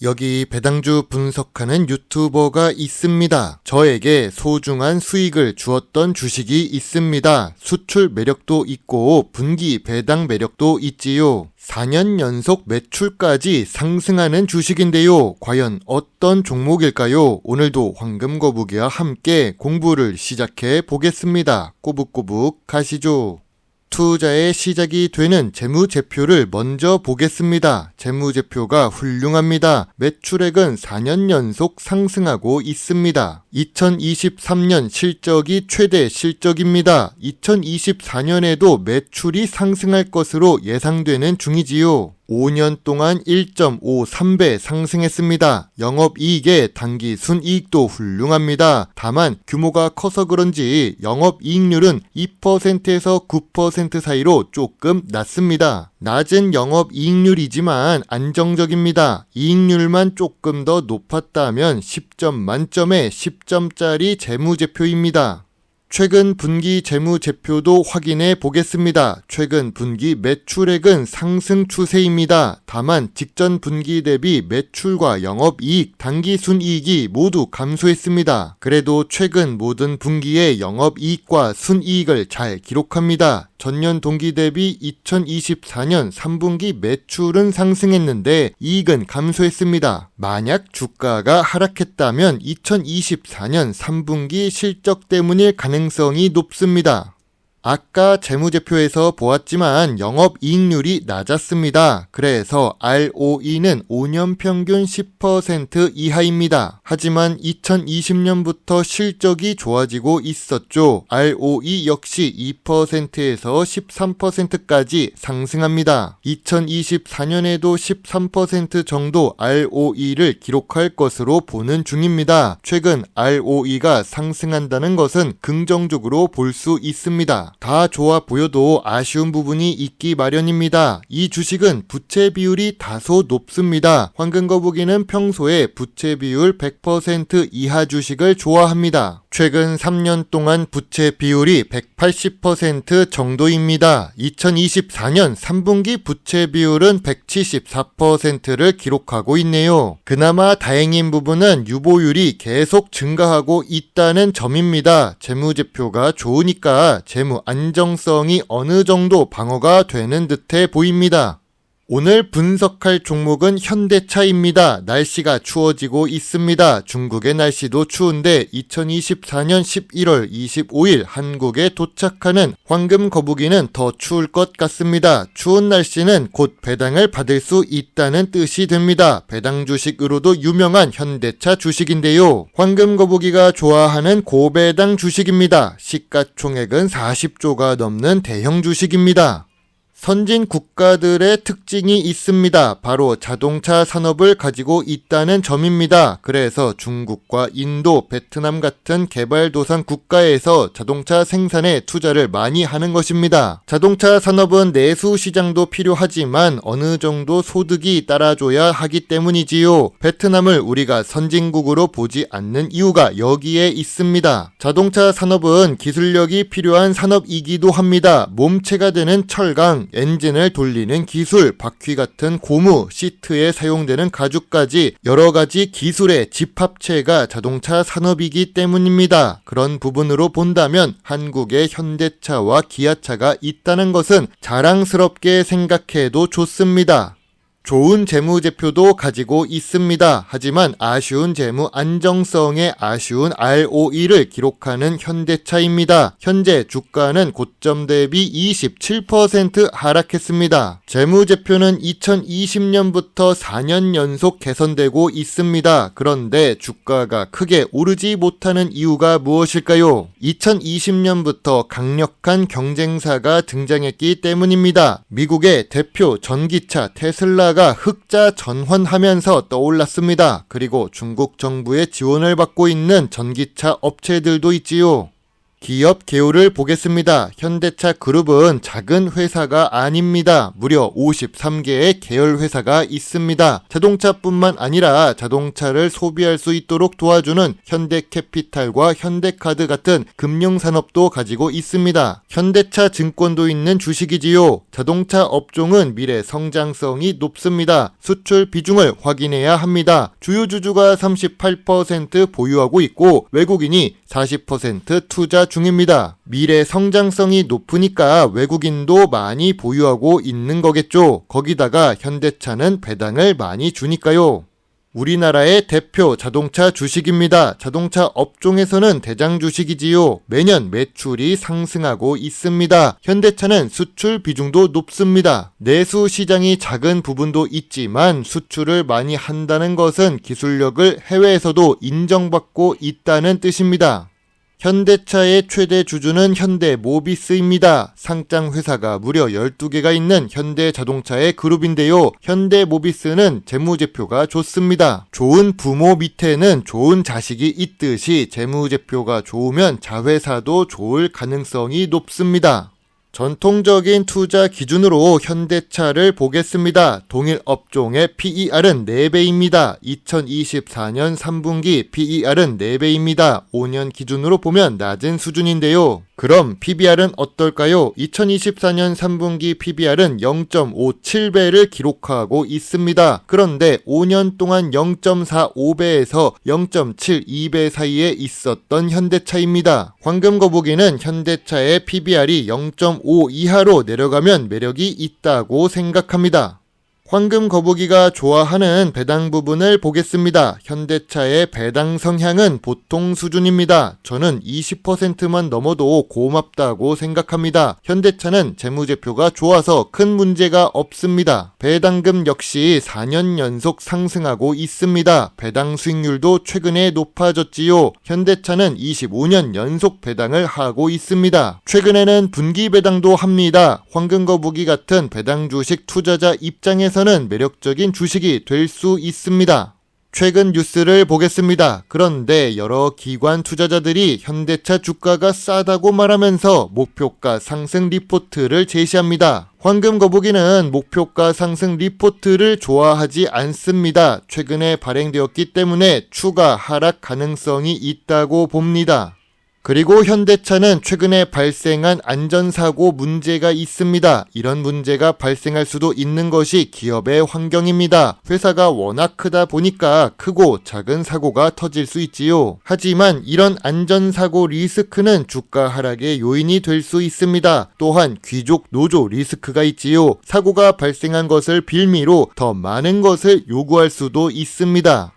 여기 배당주 분석하는 유튜버가 있습니다. 저에게 소중한 수익을 주었던 주식이 있습니다. 수출 매력도 있고 분기 배당 매력도 있지요. 4년 연속 매출까지 상승하는 주식인데요. 과연 어떤 종목일까요? 오늘도 황금거북이와 함께 공부를 시작해 보겠습니다. 꼬북꼬북 가시죠. 투자의 시작이 되는 재무제표를 먼저 보겠습니다. 재무제표가 훌륭합니다. 매출액은 4년 연속 상승하고 있습니다. 2023년 실적이 최대 실적입니다. 2024년에도 매출이 상승할 것으로 예상되는 중이지요. 5년 동안 1.53배 상승했습니다. 영업이익의 단기 순이익도 훌륭합니다. 다만 규모가 커서 그런지 영업이익률은 2%에서 9% 사이로 조금 낮습니다. 낮은 영업이익률이지만 안정적입니다. 이익률만 조금 더 높았다면 10점 만점에 10점짜리 재무제표입니다. 최근 분기 재무제표도 확인해 보겠습니다. 최근 분기 매출액은 상승 추세입니다. 다만 직전 분기 대비 매출과 영업이익, 단기순이익이 모두 감소했습니다. 그래도 최근 모든 분기의 영업이익과 순이익을 잘 기록합니다. 전년 동기 대비 2024년 3분기 매출은 상승했는데 이익은 감소했습니다. 만약 주가가 하락했다면 2024년 3분기 실적 때문일 가능성이 높습니다. 아까 재무제표에서 보았지만 영업이익률이 낮았습니다. 그래서 ROE는 5년 평균 10% 이하입니다. 하지만 2020년부터 실적이 좋아지고 있었죠. ROE 역시 2%에서 13%까지 상승합니다. 2024년에도 13% 정도 ROE를 기록할 것으로 보는 중입니다. 최근 ROE가 상승한다는 것은 긍정적으로 볼 수 있습니다. 다 좋아 보여도 아쉬운 부분이 있기 마련입니다. 이 주식은 부채 비율이 다소 높습니다. 황금거북이는 평소에 부채 비율 100% 이하 주식을 좋아합니다. 최근 3년 동안 부채 비율이 180% 정도입니다. 2024년 3분기 부채 비율은 174%를 기록하고 있네요. 그나마 다행인 부분은 유보율이 계속 증가하고 있다는 점입니다. 재무제표가 좋으니까 재무 안정성이 어느 정도 방어가 되는 듯해 보입니다. 오늘 분석할 종목은 현대차입니다. 날씨가 추워지고 있습니다. 중국의 날씨도 추운데 2024년 11월 25일 한국에 도착하는 황금거북이는 더 추울 것 같습니다. 추운 날씨는 곧 배당을 받을 수 있다는 뜻이 됩니다. 배당 주식으로도 유명한 현대차 주식인데요. 황금거북이가 좋아하는 고배당 주식입니다. 시가총액은 40조가 넘는 대형 주식입니다. 선진 국가들의 특징이 있습니다. 바로 자동차 산업을 가지고 있다는 점입니다. 그래서 중국과 인도, 베트남 같은 개발도상 국가에서 자동차 생산에 투자를 많이 하는 것입니다. 자동차 산업은 내수 시장도 필요하지만 어느 정도 소득이 따라줘야 하기 때문이지요. 베트남을 우리가 선진국으로 보지 않는 이유가 여기에 있습니다. 자동차 산업은 기술력이 필요한 산업이기도 합니다. 몸체가 되는 철강, 엔진을 돌리는 기술, 바퀴 같은 고무, 시트에 사용되는 가죽까지 여러가지 기술의 집합체가 자동차 산업이기 때문입니다. 그런 부분으로 본다면 한국에 현대차와 기아차가 있다는 것은 자랑스럽게 생각해도 좋습니다. 좋은 재무제표도 가지고 있습니다. 하지만 아쉬운 재무 안정성에 아쉬운 ROE를 기록하는 현대차입니다. 현재 주가는 고점 대비 27% 하락했습니다. 재무제표는 2020년부터 4년 연속 개선되고 있습니다. 그런데 주가가 크게 오르지 못하는 이유가 무엇일까요? 2020년부터 강력한 경쟁사가 등장했기 때문입니다. 미국의 대표 전기차 테슬라가 흑자 전환하면서 떠올랐습니다. 그리고 중국 정부의 지원을 받고 있는 전기차 업체들도 있지요. 기업 개요를 보겠습니다. 현대차 그룹은 작은 회사가 아닙니다. 무려 53개의 계열 회사가 있습니다. 자동차뿐만 아니라 자동차를 소비할 수 있도록 도와주는 현대캐피탈과 현대카드 같은 금융산업도 가지고 있습니다. 현대차 증권도 있는 주식이지요. 자동차 업종은 미래 성장성이 높습니다. 수출 비중을 확인해야 합니다. 주요 주주가 38% 보유하고 있고 외국인이 40% 투자 중입니다. 미래 성장성이 높으니까 외국인도 많이 보유하고 있는 거겠죠. 거기다가 현대차는 배당을 많이 주니까요. 우리나라의 대표 자동차 주식입니다. 자동차 업종에서는 대장 주식이지요. 매년 매출이 상승하고 있습니다. 현대차는 수출 비중도 높습니다. 내수 시장이 작은 부분도 있지만 수출을 많이 한다는 것은 기술력을 해외에서도 인정받고 있다는 뜻입니다. 현대차의 최대 주주는 현대모비스입니다. 상장 회사가 무려 12개가 있는 현대자동차의 그룹인데요. 현대모비스는 재무제표가 좋습니다. 좋은 부모 밑에는 좋은 자식이 있듯이 재무제표가 좋으면 자회사도 좋을 가능성이 높습니다. 전통적인 투자 기준으로 현대차를 보겠습니다. 동일 업종의 PER은 4배입니다. 2024년 3분기 PER은 4배입니다. 5년 기준으로 보면 낮은 수준인데요. 그럼 PBR은 어떨까요? 2024년 3분기 PBR은 0.57배를 기록하고 있습니다. 그런데 5년 동안 0.45배에서 0.72배 사이에 있었던 현대차입니다. 황금 거북이는 현대차의 PBR이 0.5 이하로 내려가면 매력이 있다고 생각합니다. 황금 거북이가 좋아하는 배당 부분을 보겠습니다. 현대차의 배당 성향은 보통 수준입니다. 저는 20%만 넘어도 고맙다고 생각합니다. 현대차는 재무제표가 좋아서 큰 문제가 없습니다. 배당금 역시 4년 연속 상승하고 있습니다. 배당 수익률도 최근에 높아졌지요. 현대차는 25년 연속 배당을 하고 있습니다. 최근에는 분기 배당도 합니다. 황금 거북이 같은 배당 주식 투자자 입장에서 는 매력적인 주식이 될 수 있습니다. 최근 뉴스를 보겠습니다. 그런데 여러 기관 투자자들이 현대차 주가가 싸다고 말하면서 목표가 상승 리포트를 제시합니다. 황금 거북이는 목표가 상승 리포트를 좋아하지 않습니다. 최근에 발행되었기 때문에 추가 하락 가능성이 있다고 봅니다. 그리고 현대차는 최근에 발생한 안전사고 문제가 있습니다. 이런 문제가 발생할 수도 있는 것이 기업의 환경입니다. 회사가 워낙 크다 보니까 크고 작은 사고가 터질 수 있지요. 하지만 이런 안전사고 리스크는 주가 하락의 요인이 될 수 있습니다. 또한 귀족 노조 리스크가 있지요. 사고가 발생한 것을 빌미로 더 많은 것을 요구할 수도 있습니다.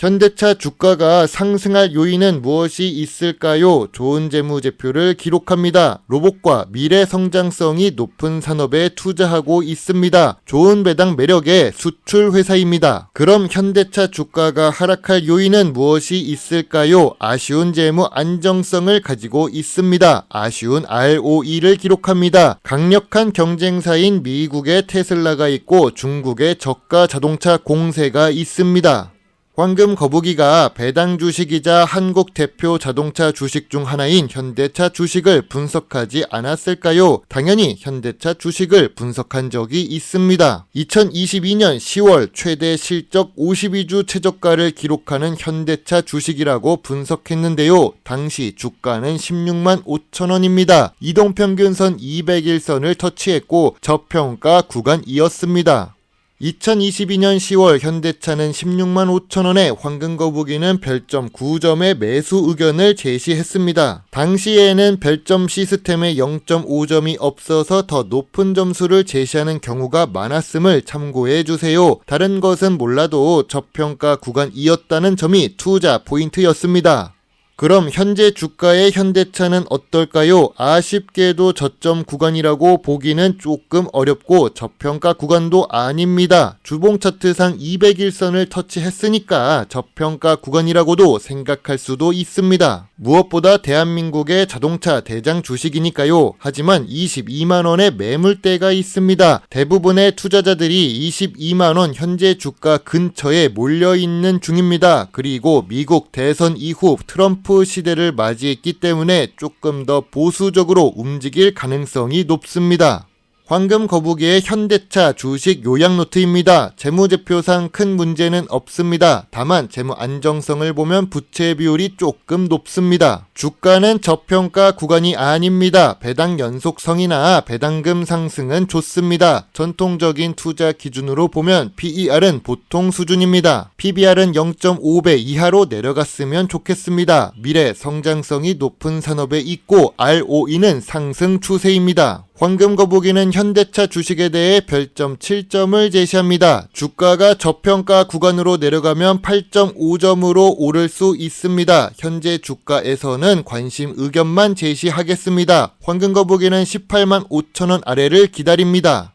현대차 주가가 상승할 요인은 무엇이 있을까요? 좋은 재무제표를 기록합니다. 로봇과 미래 성장성이 높은 산업에 투자하고 있습니다. 좋은 배당 매력의 수출 회사입니다. 그럼 현대차 주가가 하락할 요인은 무엇이 있을까요? 아쉬운 재무 안정성을 가지고 있습니다. 아쉬운 ROE를 기록합니다. 강력한 경쟁사인 미국의 테슬라가 있고 중국의 저가 자동차 공세가 있습니다. 황금 거북이가 배당 주식이자 한국 대표 자동차 주식 중 하나인 현대차 주식을 분석하지 않았을까요? 당연히 현대차 주식을 분석한 적이 있습니다. 2022년 10월 최대 실적 52주 최저가를 기록하는 현대차 주식이라고 분석했는데요. 당시 주가는 16만 5천 원입니다. 이동평균선 200일선을 터치했고 저평가 구간이었습니다. 2022년 10월 현대차는 16만 5천원에 황금 거북이는 별점 9점의 매수 의견을 제시했습니다. 당시에는 별점 시스템에 0.5점이 없어서 더 높은 점수를 제시하는 경우가 많았음을 참고해 주세요. 다른 것은 몰라도 저평가 구간이었다는 점이 투자 포인트였습니다. 그럼 현재 주가의 현대차는 어떨까요? 아쉽게도 저점 구간이라고 보기는 조금 어렵고 저평가 구간도 아닙니다. 주봉 차트상 200일선을 터치했으니까 저평가 구간이라고도 생각할 수도 있습니다. 무엇보다 대한민국의 자동차 대장 주식이니까요. 하지만 22만원의 매물대가 있습니다. 대부분의 투자자들이 22만원 현재 주가 근처에 몰려있는 중입니다. 그리고 미국 대선 이후 트럼프 트럼프 시대를 맞이했기 때문에 조금 더 보수적으로 움직일 가능성이 높습니다. 황금 거북이의 현대차 주식 요약 노트입니다. 재무제표상 큰 문제는 없습니다. 다만 재무 안정성을 보면 부채 비율이 조금 높습니다. 주가는 저평가 구간이 아닙니다. 배당 연속성이나 배당금 상승은 좋습니다. 전통적인 투자 기준으로 보면 PER은 보통 수준입니다. PBR은 0.5배 이하로 내려갔으면 좋겠습니다. 미래 성장성이 높은 산업에 있고 ROE는 상승 추세입니다. 황금 거북이는 현대차 주식에 대해 별점 7점을 제시합니다. 주가가 저평가 구간으로 내려가면 8.5점으로 오를 수 있습니다. 현재 주가에서는 관심 의견만 제시하겠습니다. 황금 거북이는 18만 5천원 아래를 기다립니다.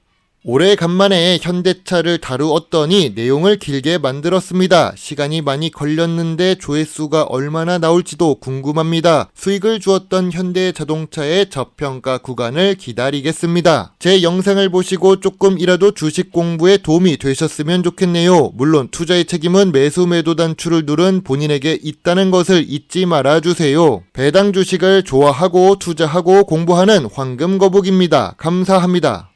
오래간만에 현대차를 다루었더니 내용을 길게 만들었습니다. 시간이 많이 걸렸는데 조회수가 얼마나 나올지도 궁금합니다. 수익을 주었던 현대자동차의 저평가 구간을 기다리겠습니다. 제 영상을 보시고 조금이라도 주식 공부에 도움이 되셨으면 좋겠네요. 물론 투자의 책임은 매수 매도 단추를 누른 본인에게 있다는 것을 잊지 말아주세요. 배당 주식을 좋아하고 투자하고 공부하는 황금 거북입니다. 감사합니다.